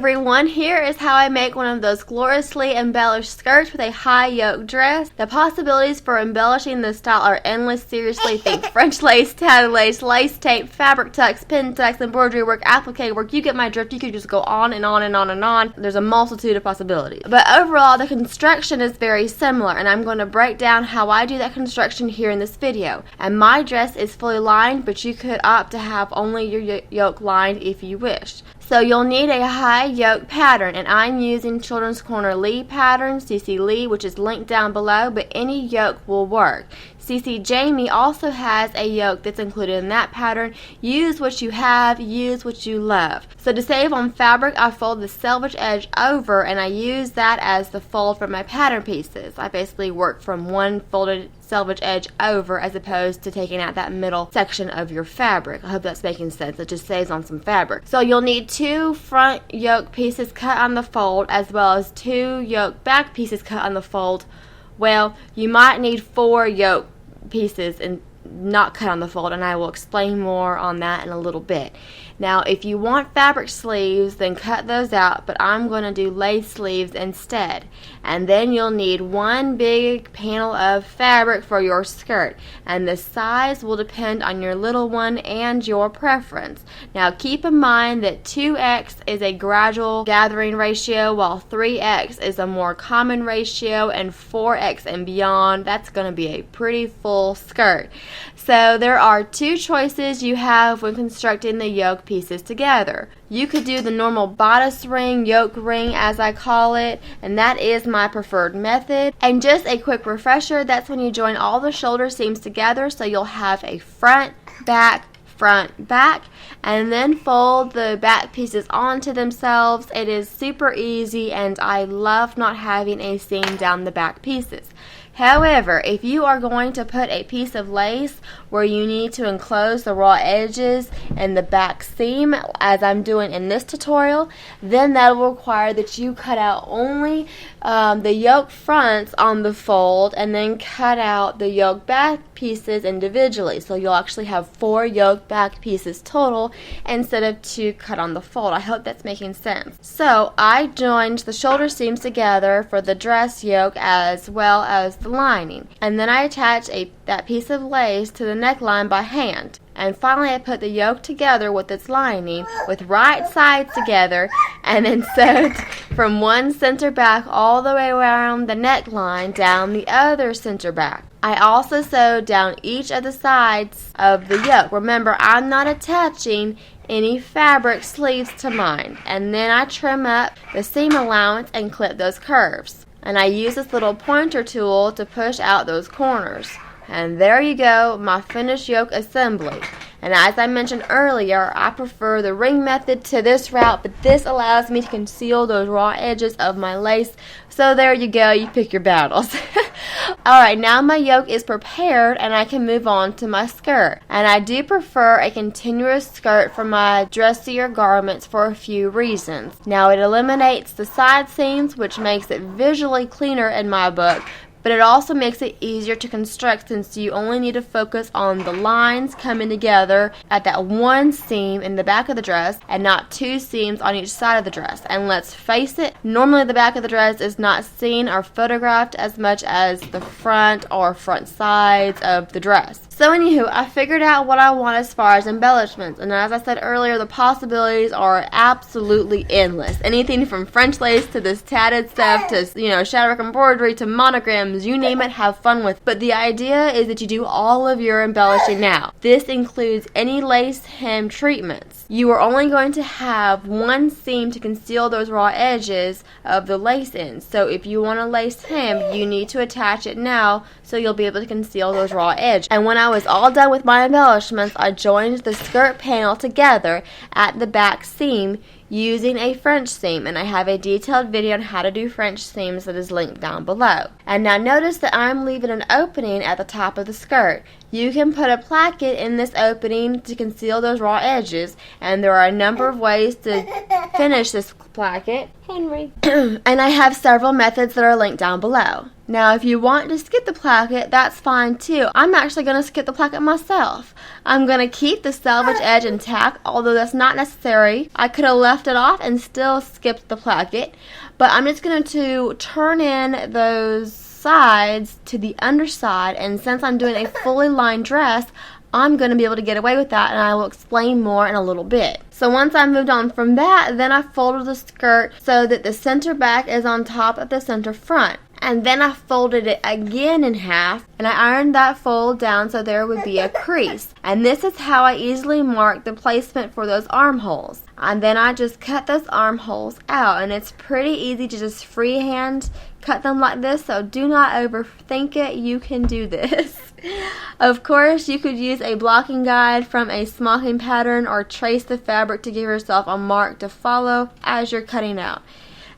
everyone, here is how I make one of those gloriously embellished skirts with a high yoke dress. The possibilities for embellishing this style are endless. Seriously, think French lace, tatted lace tape, fabric tucks, pin tucks, embroidery work, applique work. You get my drift. You could just go on and on and on and on. There's a multitude of possibilities. But overall, the construction is very similar, and I'm going to break down how I do that construction here in this video. And my dress is fully lined, but you could opt to have only your yoke lined if you wished. So you'll need a high yoke pattern, and I'm using Children's Corner Lee pattern, CC Lee, which is linked down below, but any yoke will work. CC Jamie also has a yoke that's included in that pattern. Use what you have, use what you love. So to save on fabric, I fold the selvage edge over, and I use that as the fold for my pattern pieces. I basically work from one folded selvage edge over as opposed to taking out that middle section of your fabric. I hope that's making sense. It just saves on some fabric. So you'll need 2 front yoke pieces cut on the fold, as well as 2 yoke back pieces cut on the fold. Well, you might need 4 yoke pieces and not cut on the fold, and I will explain more on that in a little bit. Now, if you want fabric sleeves, then cut those out, but I'm going to do lace sleeves instead. And then you'll need 1 big panel of fabric for your skirt, and the size will depend on your little one and your preference. Now, keep in mind that 2x is a gradual gathering ratio, while 3x is a more common ratio, and 4x and beyond, that's going to be a pretty full skirt. So there are 2 choices you have when constructing the yoke pieces together. You could do the normal bodice ring, yoke ring as I call it, and that is my preferred method. And just a quick refresher, that's when you join all the shoulder seams together, so you'll have a front, back, and then fold the back pieces onto themselves. It is super easy, and I love not having a seam down the back pieces. However, if you are going to put a piece of lace where you need to enclose the raw edges and the back seam, as I'm doing in this tutorial, then that will require that you cut out only the yoke fronts on the fold, and then cut out the yoke back pieces individually. So you'll actually have 4 yoke back pieces total instead of 2 cut on the fold. I hope that's making sense. So I joined the shoulder seams together for the dress yoke as well as the lining, and then I attach that piece of lace to the neckline by hand. And finally, I put the yoke together with its lining with right sides together, and then sewed from one center back all the way around the neckline down the other center back. I also sewed down each of the sides of the yoke. Remember, I'm not attaching any fabric sleeves to mine. And then I trim up the seam allowance and clip those curves. And I use this little pointer tool to push out those corners. And there you go, my finished yoke assembly. And as I mentioned earlier, I prefer the ring method to this route, but this allows me to conceal those raw edges of my lace. So there you go, you pick your battles. Alright, now my yoke is prepared and I can move on to my skirt. And I do prefer a continuous skirt for my dressier garments for a few reasons. Now, it eliminates the side seams, which makes it visually cleaner in my book, but it also makes it easier to construct since you only need to focus on the lines coming together at that one seam in the back of the dress and not 2 seams on each side of the dress. And let's face it, normally the back of the dress is not seen or photographed as much as the front or front sides of the dress. So anywho, I figured out what I want as far as embellishments, and as I said earlier, the possibilities are absolutely endless. Anything from French lace to this tatted stuff to, shadowwork embroidery to monograms, you name it, have fun with. But the idea is that you do all of your embellishing now. This includes any lace hem treatments. You are only going to have 1 seam to conceal those raw edges of the lace ends. So if you want a lace hem, you need to attach it now so you'll be able to conceal those raw edges. And when I was all done with my embellishments, I joined the skirt panel together at the back seam using a French seam, and I have a detailed video on how to do French seams that is linked down below. And now notice that I'm leaving an opening at the top of the skirt. You can put a placket in this opening to conceal those raw edges, and there are a number of ways to finish this placket. Henry. And I have several methods that are linked down below. Now, if you want to skip the placket, that's fine too. I'm actually going to skip the placket myself. I'm going to keep the selvage edge intact, although that's not necessary. I could have left it off and still skipped the placket, but I'm just going to turn in those sides to the underside, and since I'm doing a fully lined dress, I'm going to be able to get away with that, and I will explain more in a little bit. So once I moved on from that, then I folded the skirt so that the center back is on top of the center front. And then I folded it again in half, and I ironed that fold down so there would be a crease. And this is how I easily mark the placement for those armholes. And then I just cut those armholes out, and it's pretty easy to just freehand cut them like this, so do not overthink it. You can do this. Of course, you could use a blocking guide from a smocking pattern or trace the fabric to give yourself a mark to follow as you're cutting out.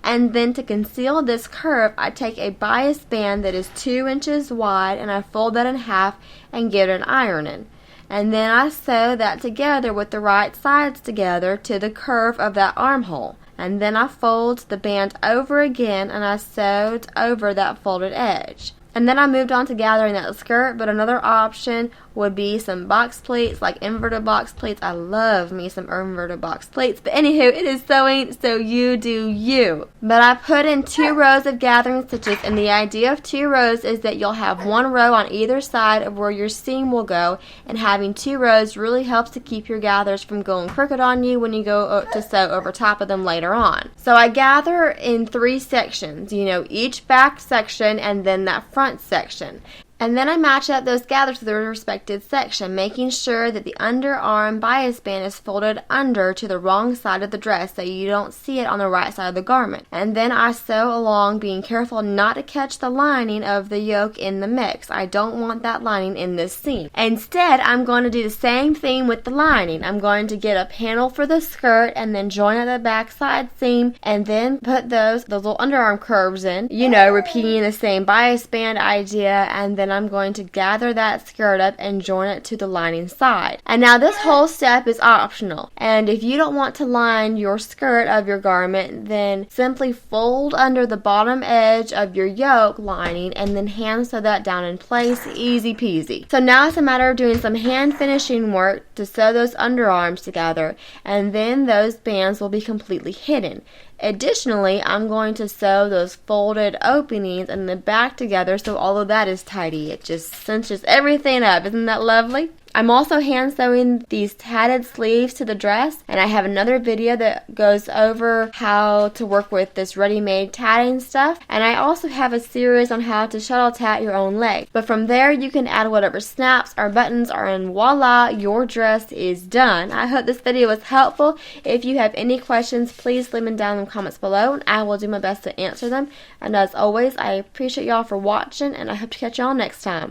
And then to conceal this curve, I take a bias band that is 2 inches wide, and I fold that in half and give it an ironing. And then I sew that together with the right sides together to the curve of that armhole. And then I fold the band over again, and I sewed over that folded edge. And then I moved on to gathering that skirt, but another option would be some box pleats, like inverted box pleats. I love me some inverted box pleats. But anywho, it is sewing, so you do you. But I put in 2 rows of gathering stitches, and the idea of 2 rows is that you'll have 1 row on either side of where your seam will go, and having 2 rows really helps to keep your gathers from going crooked on you when you go to sew over top of them later on. So I gather in 3 sections, each back section and then that front section. And then I match up those gathers to their respective section, making sure that the underarm bias band is folded under to the wrong side of the dress so you don't see it on the right side of the garment. And then I sew along, being careful not to catch the lining of the yoke in the mix. I don't want that lining in this seam. Instead, I'm going to do the same thing with the lining. I'm going to get a panel for the skirt and then join at the back side seam and then put those little underarm curves in, repeating the same bias band idea, and then I'm going to gather that skirt up and join it to the lining side. And now this whole step is optional, and if you don't want to line your skirt of your garment, then simply fold under the bottom edge of your yoke lining and then hand sew that down in place. Easy peasy. So now it's a matter of doing some hand finishing work to sew those underarms together, and then those bands will be completely hidden. Additionally, I'm going to sew those folded openings in the back together, so all of that is tidy. It just cinches everything up. Isn't that lovely? I'm also hand sewing these tatted sleeves to the dress, and I have another video that goes over how to work with this ready-made tatting stuff, and I also have a series on how to shuttle tat your own leg. But from there you can add whatever snaps or buttons are, and voila, your dress is done. I hope this video was helpful. If you have any questions, please leave them down in the comments below, and I will do my best to answer them. And as always, I appreciate y'all for watching, and I hope to catch y'all next time.